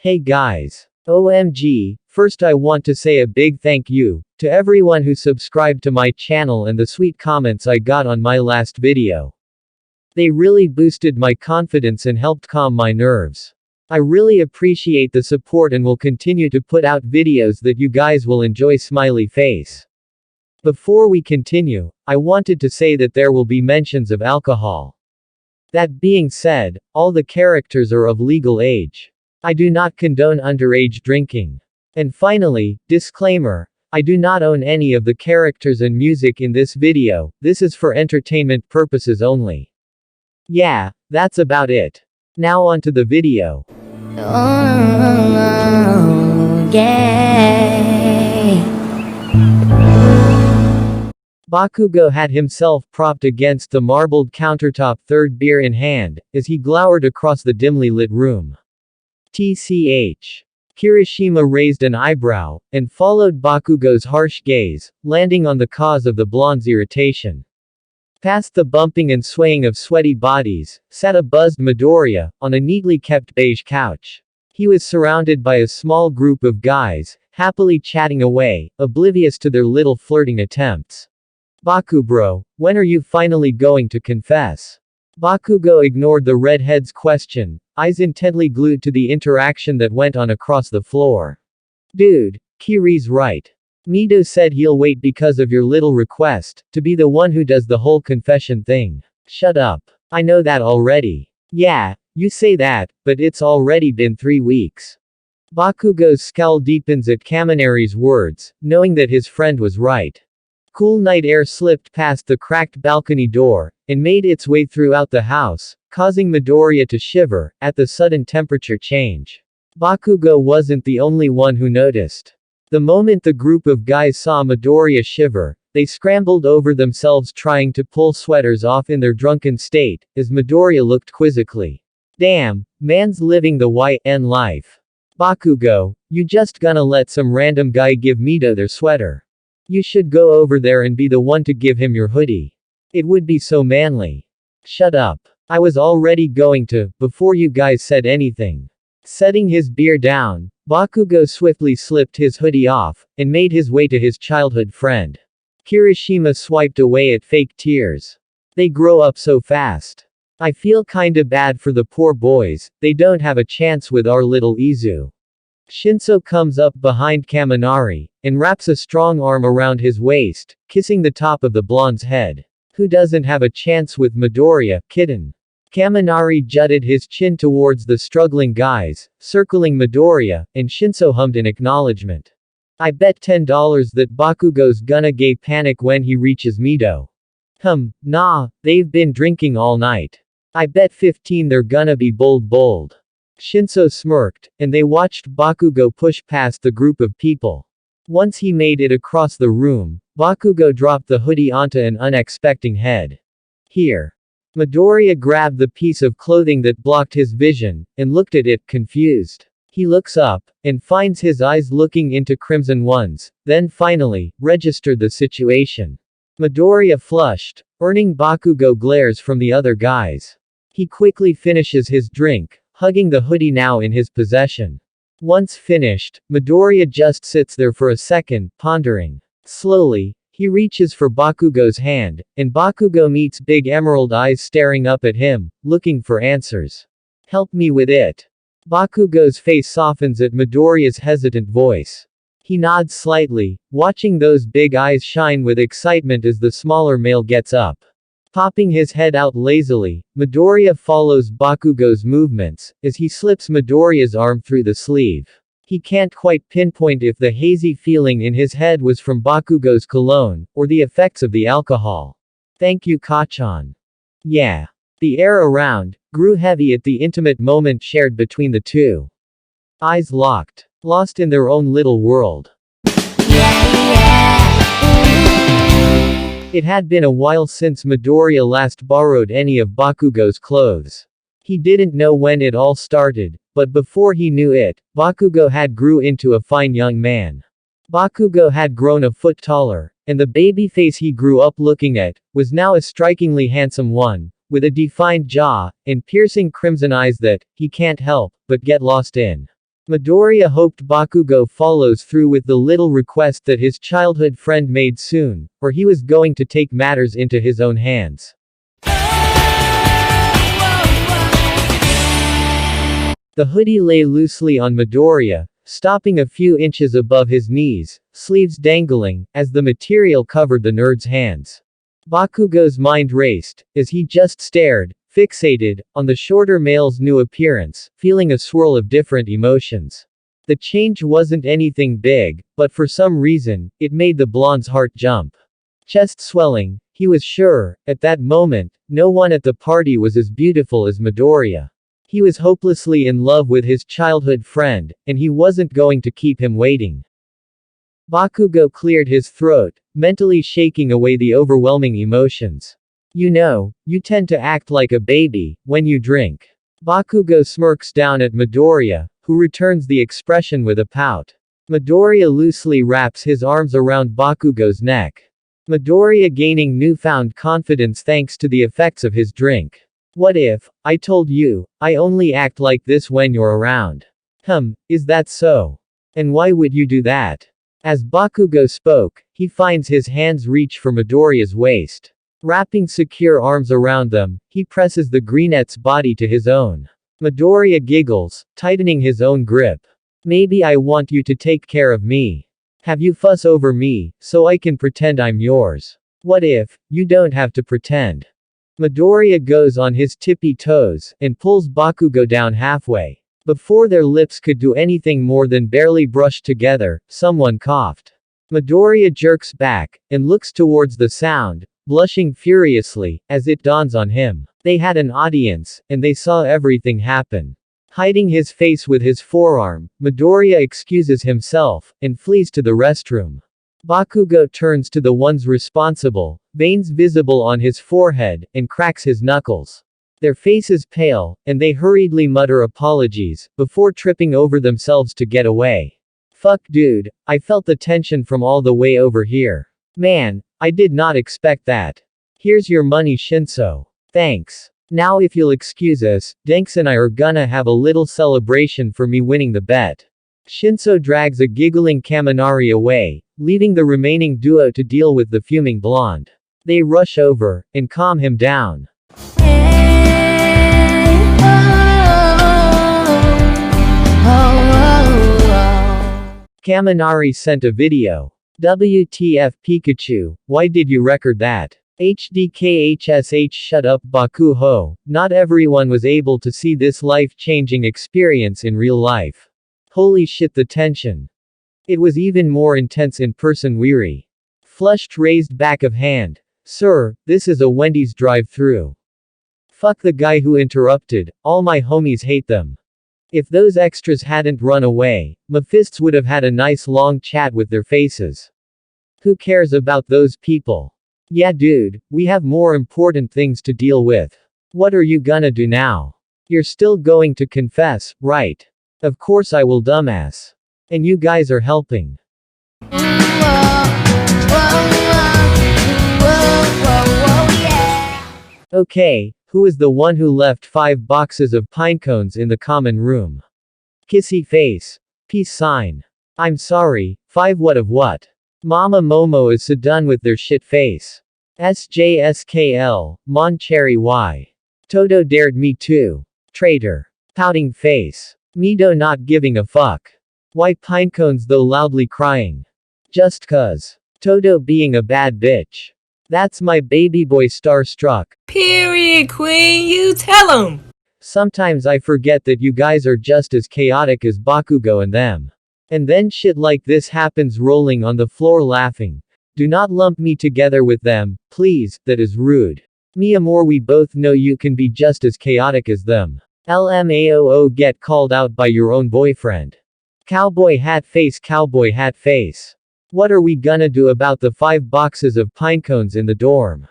Hey guys. OMG, first I want to say a big thank you to everyone who subscribed to my channel and the sweet comments I got on my last video. They really boosted my confidence and helped calm my nerves. I really appreciate the support and will continue to put out videos that you guys will enjoy. Smiley face. Before we continue, I wanted to say that there will be mentions of alcohol. That being said, all the characters are of legal age. I do not condone underage drinking. And finally, disclaimer, I do not own any of the characters and music in this video, this is for entertainment purposes only. Yeah, that's about it. Now on to the video. Oh, yeah. Bakugo had himself propped against the marbled countertop, third beer in hand, as he glowered across the dimly lit room. TCH. Kirishima raised an eyebrow, and followed Bakugo's harsh gaze, landing on the cause of the blonde's irritation. Past the bumping and swaying of sweaty bodies, sat a buzzed Midoriya, on a neatly kept beige couch. He was surrounded by a small group of guys, happily chatting away, oblivious to their little flirting attempts. Bakubro, when are you finally going to confess? Bakugo ignored the redhead's question, eyes intently glued to the interaction that went on across the floor. Dude, Kiri's right. Mido said he'll wait because of your little request, to be the one who does the whole confession thing. Shut up. I know that already. Yeah, you say that, but it's already been 3 weeks. Bakugo's scowl deepens at Kaminari's words, knowing that his friend was right. Cool night air slipped past the cracked balcony door, and made its way throughout the house, causing Midoriya to shiver, at the sudden temperature change. Bakugo wasn't the only one who noticed. The moment the group of guys saw Midoriya shiver, they scrambled over themselves trying to pull sweaters off in their drunken state, as Midoriya looked quizzically. Damn, man's living the YN life. Bakugo, you just gonna let some random guy give Mido their sweater? You should go over there and be the one to give him your hoodie. It would be so manly. Shut up. I was already going to, before you guys said anything. Setting his beer down, Bakugo swiftly slipped his hoodie off, and made his way to his childhood friend. Kirishima swiped away at fake tears. They grow up so fast. I feel kinda bad for the poor boys, they don't have a chance with our little Izu. Shinso comes up behind Kaminari, and wraps a strong arm around his waist, kissing the top of the blonde's head. Who doesn't have a chance with Midoriya, kitten? Kaminari jutted his chin towards the struggling guys, circling Midoriya, and Shinso hummed in acknowledgement. I bet $10 that Bakugo's gonna gay panic when he reaches Mido. Nah, they've been drinking all night. I bet 15 they're gonna be bold. Shinso smirked, and they watched Bakugo push past the group of people. Once he made it across the room, Bakugo dropped the hoodie onto an unexpected head. Here. Midoriya grabbed the piece of clothing that blocked his vision, and looked at it, confused. He looks up, and finds his eyes looking into crimson ones, then finally, registered the situation. Midoriya flushed, earning Bakugo glares from the other guys. He quickly finishes his drink, hugging the hoodie now in his possession. Once finished, Midoriya just sits there for a second, pondering. Slowly, he reaches for Bakugo's hand, and Bakugo meets big emerald eyes staring up at him, looking for answers. Help me with it. Bakugo's face softens at Midoriya's hesitant voice. He nods slightly, watching those big eyes shine with excitement as the smaller male gets up. Popping his head out lazily, Midoriya follows Bakugo's movements, as he slips Midoriya's arm through the sleeve. He can't quite pinpoint if the hazy feeling in his head was from Bakugo's cologne, or the effects of the alcohol. Thank you, Kachan. Yeah. The air around grew heavy at the intimate moment shared between the two. Eyes locked, lost in their own little world. It had been a while since Midoriya last borrowed any of Bakugo's clothes. He didn't know when it all started, but before he knew it, Bakugo had grew into a fine young man. Bakugo had grown a foot taller, and the baby face he grew up looking at, was now a strikingly handsome one, with a defined jaw, and piercing crimson eyes that, he can't help, but get lost in. Midoriya hoped Bakugo follows through with the little request that his childhood friend made soon, or he was going to take matters into his own hands. The hoodie lay loosely on Midoriya, stopping a few inches above his knees, sleeves dangling, as the material covered the nerd's hands. Bakugo's mind raced, as he just stared, fixated, on the shorter male's new appearance, feeling a swirl of different emotions. The change wasn't anything big, but for some reason, it made the blonde's heart jump. Chest swelling, he was sure, at that moment, no one at the party was as beautiful as Midoriya. He was hopelessly in love with his childhood friend, and he wasn't going to keep him waiting. Bakugo cleared his throat, mentally shaking away the overwhelming emotions. You know, you tend to act like a baby when you drink. Bakugo smirks down at Midoriya, who returns the expression with a pout. Midoriya loosely wraps his arms around Bakugo's neck. Midoriya gaining newfound confidence thanks to the effects of his drink. What if I told you, I only act like this when you're around? Is that so? And why would you do that? As Bakugo spoke, he finds his hands reach for Midoriya's waist. Wrapping secure arms around them, he presses the greenette's body to his own. Midoriya giggles, tightening his own grip. Maybe I want you to take care of me. Have you fuss over me, so I can pretend I'm yours. What if you don't have to pretend? Midoriya goes on his tippy toes, and pulls Bakugo down halfway. Before their lips could do anything more than barely brush together, someone coughed. Midoriya jerks back, and looks towards the sound, blushing furiously, as it dawns on him. They had an audience, and they saw everything happen. Hiding his face with his forearm, Midoriya excuses himself, and flees to the restroom. Bakugo turns to the ones responsible, veins visible on his forehead, and cracks his knuckles. Their faces pale, and they hurriedly mutter apologies, before tripping over themselves to get away. Fuck dude, I felt the tension from all the way over here. Man, I did not expect that. Here's your money Shinso. Thanks. Now if you'll excuse us, Denks and I are gonna have a little celebration for me winning the bet. Shinso drags a giggling Kaminari away, leaving the remaining duo to deal with the fuming blonde. They rush over, and calm him down. Kaminari sent a video. WTF Pikachu, why did you record that? HDKHSH shut up Baku ho, not everyone was able to see this life-changing experience in real life. Holy shit the tension. It was even more intense in person weary. Flushed raised back of hand. Sir, this is a Wendy's drive-thru. Fuck the guy who interrupted, all my homies hate them. If those extras hadn't run away, Mephists would have had a nice long chat with their faces. Who cares about those people? Yeah dude, we have more important things to deal with. What are you gonna do now? You're still going to confess, right? Of course I will dumbass. And you guys are helping. Okay, who is the one who left 5 boxes of pine cones in the common room? Kissy face. Peace sign. I'm sorry, 5 what of what? Mama Momo is so done with their shit face. SJSKL, Mon Cherry Y. Toto dared me too. Traitor. Pouting face. Mido not giving a fuck. Why pinecones though loudly crying? Just cuz. Toto being a bad bitch. That's my baby boy starstruck. Period, queen, you tell him. Sometimes I forget that you guys are just as chaotic as Bakugo and them. And then shit like this happens rolling on the floor laughing. Do not lump me together with them, please, that is rude. Me amor we both know you can be just as chaotic as them. LMAOO get called out by your own boyfriend. Cowboy hat face cowboy hat face. What are we gonna do about the 5 boxes of pinecones in the dorm?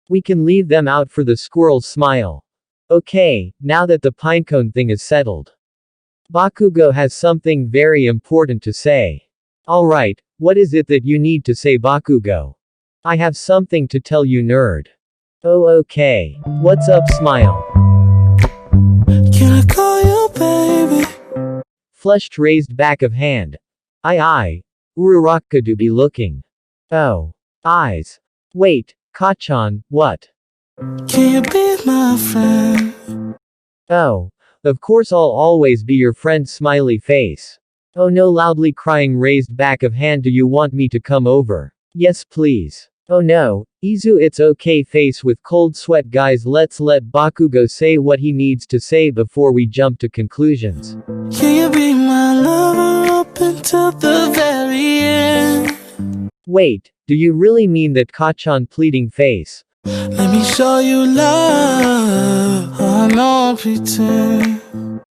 We can leave them out for the squirrel's smile. Okay, now that the pinecone thing is settled. Bakugo has something very important to say. Alright, what is it that you need to say Bakugo? I have something to tell you nerd. Oh okay. What's up smile? Can I call you baby? Flushed raised back of hand. I. Uraraka do be looking. Oh. Eyes. Wait, Kachan, what? Can you be my friend? Oh. Of course I'll always be your friend smiley face. Oh no loudly crying raised back of hand, do you want me to come over? Yes please. Oh no, Izu it's okay face with cold sweat guys, let's let Bakugo say what he needs to say before we jump to conclusions. Can you be my lover up until the very end? Wait, do you really mean that, Kachan pleading face? Let me show you love. I don't pretend.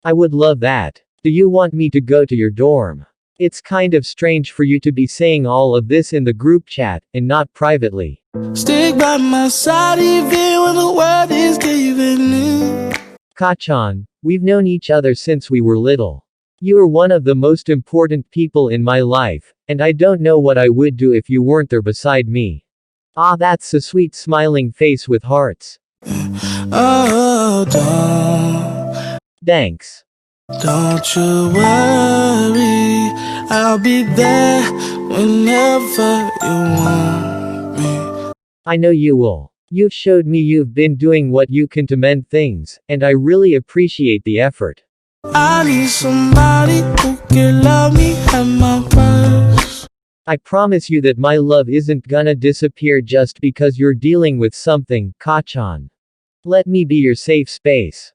I would love that. Do you want me to go to your dorm? It's kind of strange for you to be saying all of this in the group chat, and not privately. Stick by my side even when the world is giving in. Kachan, we've known each other since we were little. You are one of the most important people in my life, and I don't know what I would do if you weren't there beside me. Ah, that's a sweet smiling face with hearts. Oh, Thanks. don't you worry, I'll be there whenever you want me. I know you will. You've showed me you've been doing what you can to mend things, and I really appreciate the effort. I need somebody who can love me at my worst. I promise you that my love isn't gonna disappear just because you're dealing with something, Kachan. Let me be your safe space.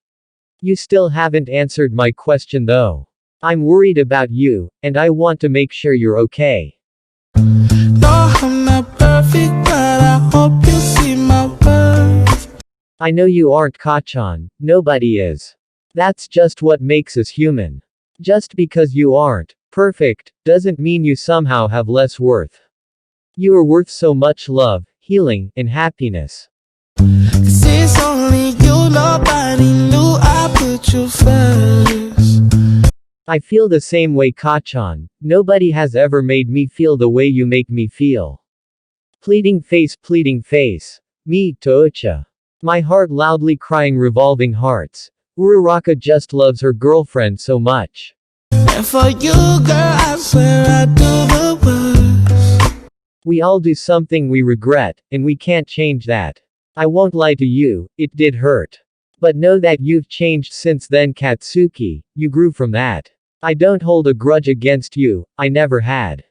You still haven't answered my question though. I'm worried about you, and I want to make sure you're okay. No, I'm not perfect, but I hope you see my worth. I know you aren't, Kachan, nobody is. That's just what makes us human. Just because you aren't perfect, doesn't mean you somehow have less worth. You are worth so much love, healing, and happiness. 'Cause it's only you, nobody knew I put you first. I feel the same way, Kachan. Nobody has ever made me feel the way you make me feel. Pleading face. Me, Toocha. My heart loudly crying revolving hearts. Uraraka just loves her girlfriend so much. And for you, girl, I swear I do the worst. We all do something we regret, and we can't change that. I won't lie to you, it did hurt. But know that you've changed since then, Katsuki, you grew from that. I don't hold a grudge against you, I never had.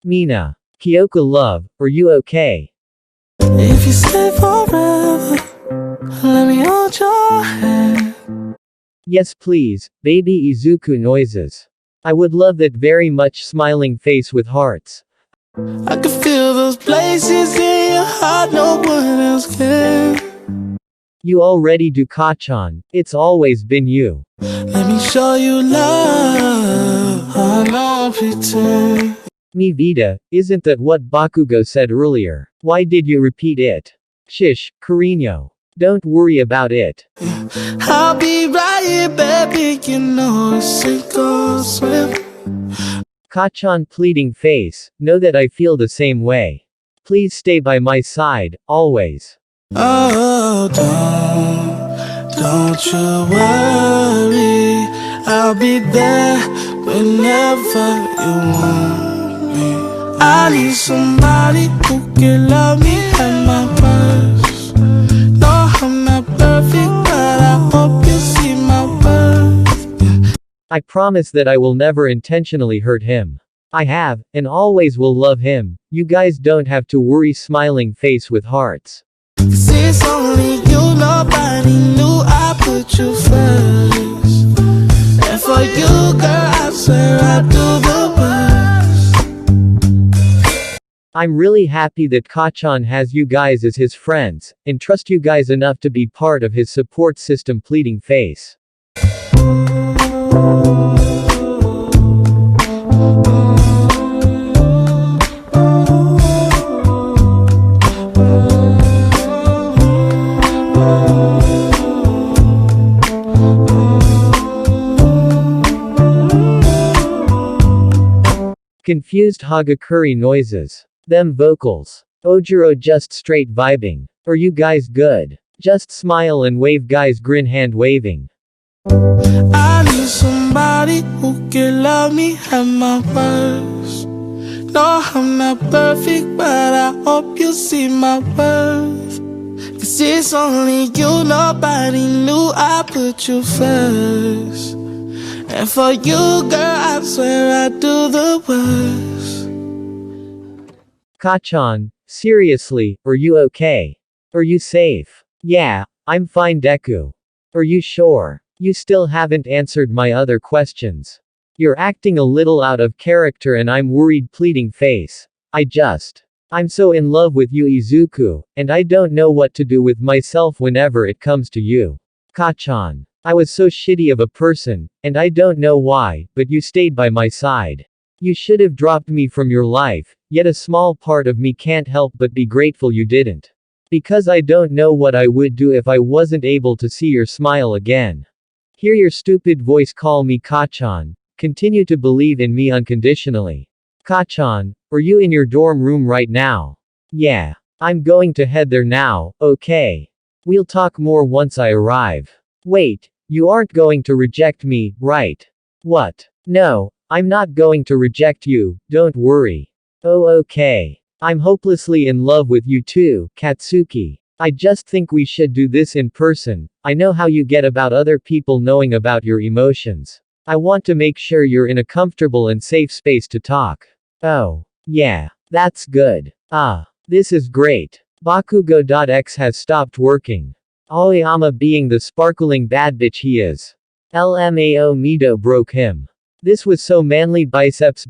Mina. Kyoka love, are you okay? If you stay forever, let me hold your hand. Yes please, baby Izuku noises. I would love that very much, smiling face with hearts. I can feel those places in your heart no one else can. You already do, Kachan, it's always been you. Let me show you love, I don't pretend. Mi vida, isn't that what Bakugo said earlier? Why did you repeat it? Shish, Carino. Don't worry about it. I'll be right here, baby, you know it's sink or swim. Kachan pleading face, know that I feel the same way. Please stay by my side, always. Oh, don't you worry, I'll be there whenever you want me. I need somebody who can love me at my worst. No, I'm not perfect, but I hope you see my worth. I promise that I will never intentionally hurt him. I have, and always will love him. You guys don't have to worry, smiling face with hearts. 'Cause it's only you, nobody knew I put you first. And for you, girl, I swear I do the worst. I'm really happy that Kachan has you guys as his friends, and trust you guys enough to be part of his support system, pleading face. Confused Hagakuri noises. Them vocals. Ojiro just straight vibing. Are you guys good? Just smile and wave guys grin hand waving. I need somebody who can love me at my worst. No, I'm not perfect, but I hope you see my worth. 'Cause it's only you, nobody knew I put you first. And for you, girl, I swear I do the worst. Kachan, seriously, are you okay? Are you safe? Yeah, I'm fine Deku. Are you sure? You still haven't answered my other questions. You're acting a little out of character and I'm worried pleading face. I'm so in love with you Izuku, and I don't know what to do with myself whenever it comes to you. Kachan. I was so shitty of a person, and I don't know why, but you stayed by my side. You should have dropped me from your life, yet a small part of me can't help but be grateful you didn't. Because I don't know what I would do if I wasn't able to see your smile again. Hear your stupid voice call me Kachan. Continue to believe in me unconditionally. Kachan, are you in your dorm room right now? Yeah. I'm going to head there now, okay. We'll talk more once I arrive. Wait, you aren't going to reject me, right? What? No, I'm not going to reject you, don't worry. Oh okay. I'm hopelessly in love with you too, Katsuki. I just think we should do this in person. I know how you get about other people knowing about your emotions. I want to make sure you're in a comfortable and safe space to talk. Oh. Yeah. That's good. This is great. Bakugo.x has stopped working. Aoyama being the sparkling bad bitch he is. LMAO Mido broke him. This was so manly biceps.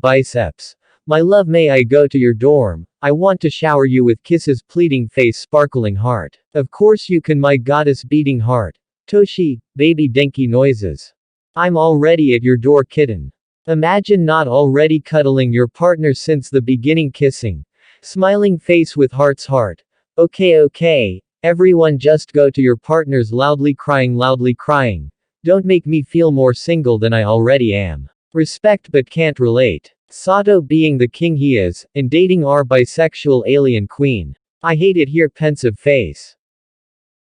My love, may I go to your dorm? I want to shower you with kisses pleading face sparkling heart. Of course you can my goddess beating heart. Toshi, baby denki noises. I'm already at your door kitten. Imagine not already cuddling your partner since the beginning kissing. Smiling face with heart's heart. Okay. Everyone just go to your partners loudly crying. Don't make me feel more single than I already am. Respect but can't relate. Sato being the king he is, and dating our bisexual alien queen. I hate it here pensive face.